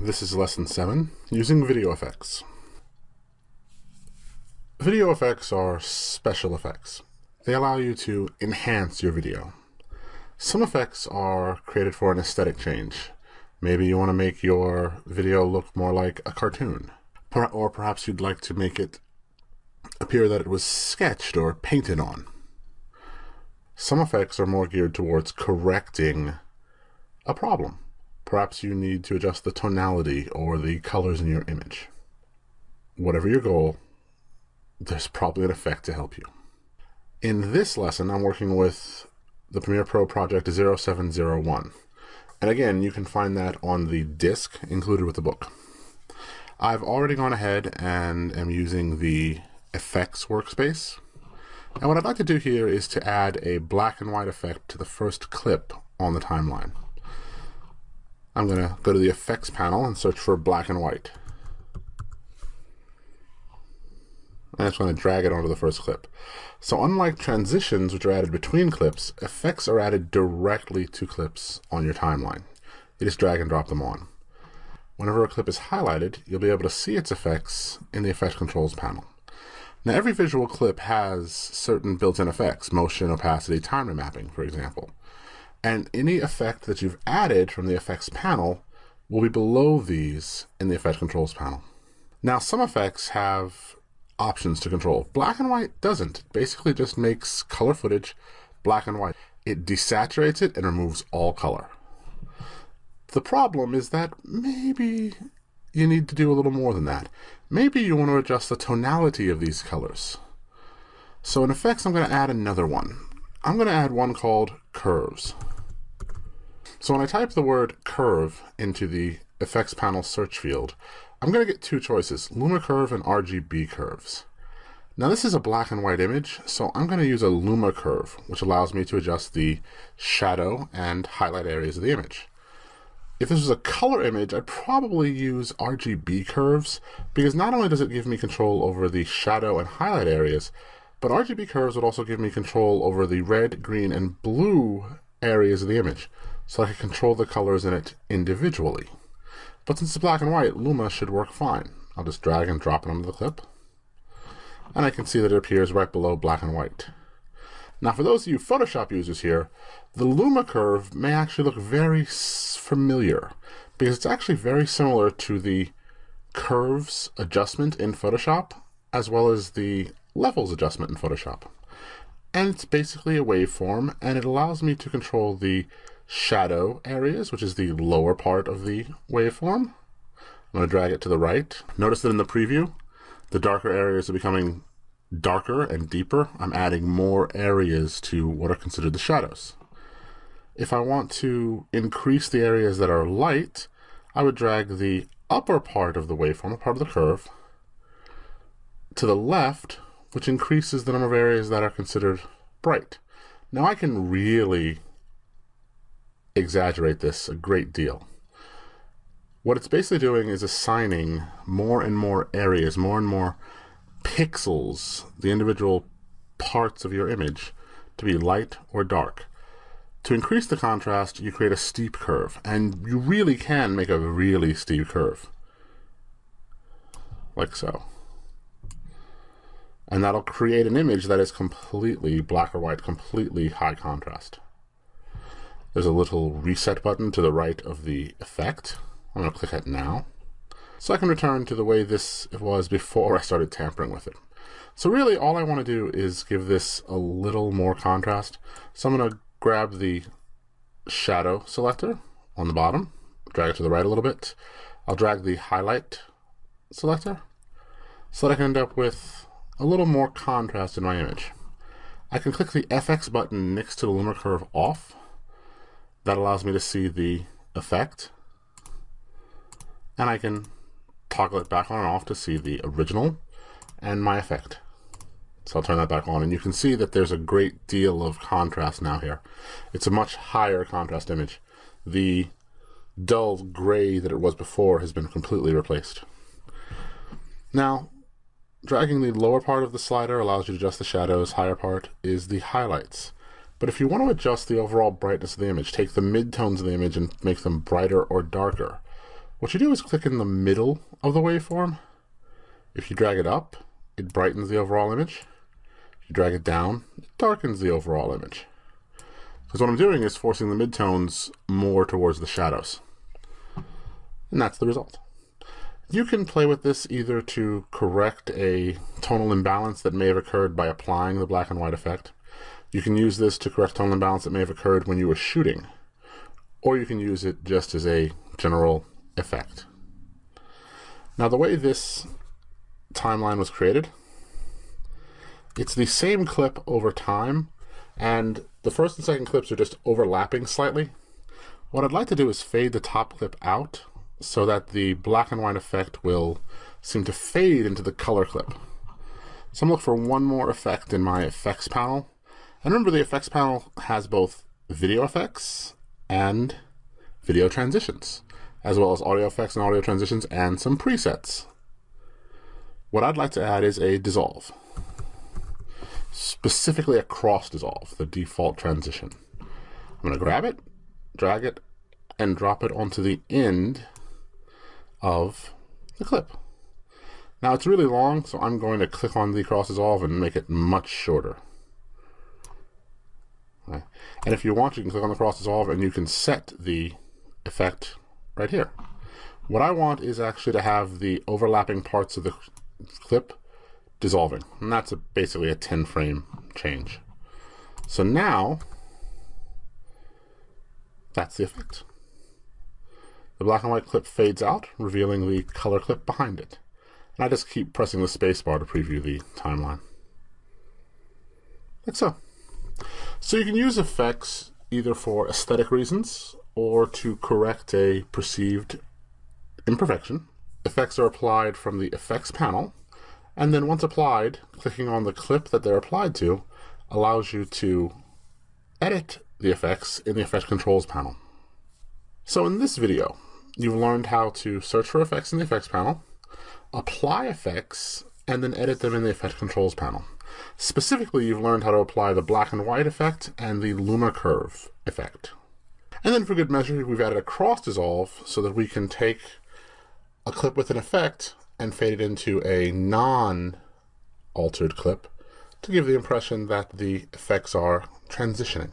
This is lesson 7, using video effects. Video effects are special effects. They allow you to enhance your video. Some effects are created for an aesthetic change. Maybe you want to make your video look more like a cartoon. Or perhaps you'd like to make it appear that it was sketched or painted on. Some effects are more geared towards correcting a problem. Perhaps you need to adjust the tonality or the colors in your image. Whatever your goal, there's probably an effect to help you. In this lesson, I'm working with the Premiere Pro Project 0701. And again, you can find that on the disc included with the book. I've already gone ahead and am using the effects workspace. And what I'd like to do here is to add a black and white effect to the first clip on the timeline. I'm going to go to the effects panel and search for black and white. And I'm just going to drag it onto the first clip. So unlike transitions, which are added between clips, effects are added directly to clips on your timeline. You just drag and drop them on. Whenever a clip is highlighted, you'll be able to see its effects in the Effect Controls panel. Now, every visual clip has certain built-in effects, motion, opacity, time remapping, for example. And any effect that you've added from the effects panel will be below these in the Effect Controls panel. Now, some effects have options to control. Black and white doesn't. It basically just makes color footage black and white. It desaturates it and removes all color. The problem is that maybe you need to do a little more than that. Maybe you want to adjust the tonality of these colors. So in effects, I'm going to add another one. I'm going to add one called curves. So when I type the word curve into the effects panel search field, I'm going to get two choices, Luma curve and RGB curves. Now this is a black and white image, so I'm going to use a Luma curve, which allows me to adjust the shadow and highlight areas of the image. If this was a color image, I'd probably use RGB curves, because not only does it give me control over the shadow and highlight areas, but RGB curves would also give me control over the red, green, and blue areas of the image, so I can control the colors in it individually. But since it's black and white, Luma should work fine. I'll just drag and drop it onto the clip, and I can see that it appears right below black and white. Now, for those of you Photoshop users here, the Luma curve may actually look very familiar, because it's actually very similar to the curves adjustment in Photoshop, as well as the levels adjustment in Photoshop. And it's basically a waveform, and it allows me to control the shadow areas, which is the lower part of the waveform. I'm going to drag it to the right. Notice that in the preview, the darker areas are becoming darker and deeper. I'm adding more areas to what are considered the shadows. If I want to increase the areas that are light, I would drag the upper part of the waveform, a part of the curve, to the left, which increases the number of areas that are considered bright. Now I can really exaggerate this a great deal. What it's basically doing is assigning more and more areas, more and more pixels, the individual parts of your image, to be light or dark. To increase the contrast, you create a steep curve, and you really can make a really steep curve, like so. And that'll create an image that is completely black or white, completely high contrast. There's a little reset button to the right of the effect. I'm going to click it now, so I can return to the way this was before I started tampering with it. So really all I want to do is give this a little more contrast. So I'm going to grab the shadow selector on the bottom, drag it to the right a little bit. I'll drag the highlight selector so that I can end up with a little more contrast in my image. I can click the FX button next to the Luma curve off. That allows me to see the effect. And I can toggle it back on and off to see the original and my effect. So I'll turn that back on, and you can see that there's a great deal of contrast now here. It's a much higher contrast image. The dull gray that it was before has been completely replaced. Now, dragging the lower part of the slider allows you to adjust the shadows. Higher part is the highlights. But if you want to adjust the overall brightness of the image, take the midtones of the image and make them brighter or darker. What you do is click in the middle of the waveform. If you drag it up, it brightens the overall image. If you drag it down, it darkens the overall image. Because what I'm doing is forcing the midtones more towards the shadows. And that's the result. You can play with this either to correct a tonal imbalance that may have occurred by applying the black and white effect. You can use this to correct tonal imbalance that may have occurred when you were shooting. Or you can use it just as a general effect. Now, the way this timeline was created, it's the same clip over time, and the first and second clips are just overlapping slightly. What I'd like to do is fade the top clip out so that the black and white effect will seem to fade into the color clip. So I'm looking for one more effect in my effects panel. And remember, the effects panel has both video effects and video transitions, as well as audio effects and audio transitions and some presets. What I'd like to add is a dissolve, specifically a cross dissolve, the default transition. I'm going to grab it, drag it, and drop it onto the end of the clip. Now it's really long, so I'm going to click on the cross dissolve and make it much shorter. Okay. And if you want, you can click on the cross dissolve and you can set the effect right here. What I want is actually to have the overlapping parts of the clip dissolving, and that's basically a 10 frame change. So now that's the effect. The black and white clip fades out, revealing the color clip behind it. And I just keep pressing the space bar to preview the timeline. Like so. So you can use effects either for aesthetic reasons or to correct a perceived imperfection. Effects are applied from the effects panel, and then once applied, clicking on the clip that they're applied to allows you to edit the effects in the effect controls panel. So in this video, you've learned how to search for effects in the effects panel, apply effects, and then edit them in the effect controls panel. Specifically, you've learned how to apply the black and white effect and the lunar curve effect. And then for good measure, we've added a cross dissolve so that we can take a clip with an effect and fade it into a non-altered clip to give the impression that the effects are transitioning.